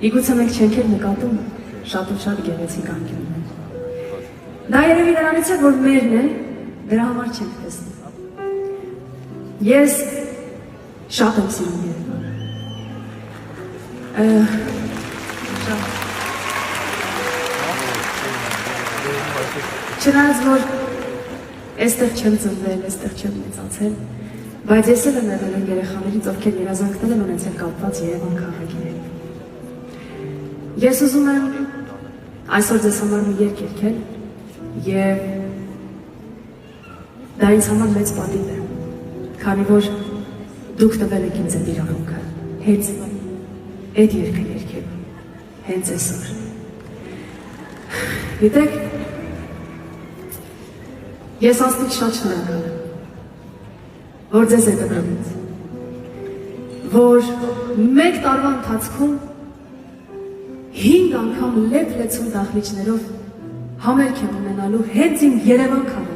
Իգուցե մենք չենք էլ նկատում շատ ու շատ գեղեցիկ անկյուններ։ Դա երևի նրանից է, որ մերն է, դրա համար չենք տեսնում։ Ես շատ եմ սիրում Երևանը։ Չնայած որ այստեղ չեմ ծնվել, այստեղ չեմ մեծացել, բայց ես էլ եմ եղել այն երեխաներից, ովքեր երազանքներ են ունեցել կապված Երևան քաղաքի հետ։ Ես ուզում եմ այսօր ձեզ համար մի երգ երգել եւ դա ինձ համար մեծ պատիվ է, քանի որ դուք տվել եք ինձ այդ իրավունքը, հենց այդ երգը երգել, հենց այսօր։ Գիտեք, ես աստծուց շատ շնորհակալ եմ, որ ձեզ եք տվել ինձ, որ մեկ տարվա ընթացքում 5 անգամ լեփ-լեցուն դահլիճներով համերգ եմ ունենալու հենց իմ Երևան քաղաքում։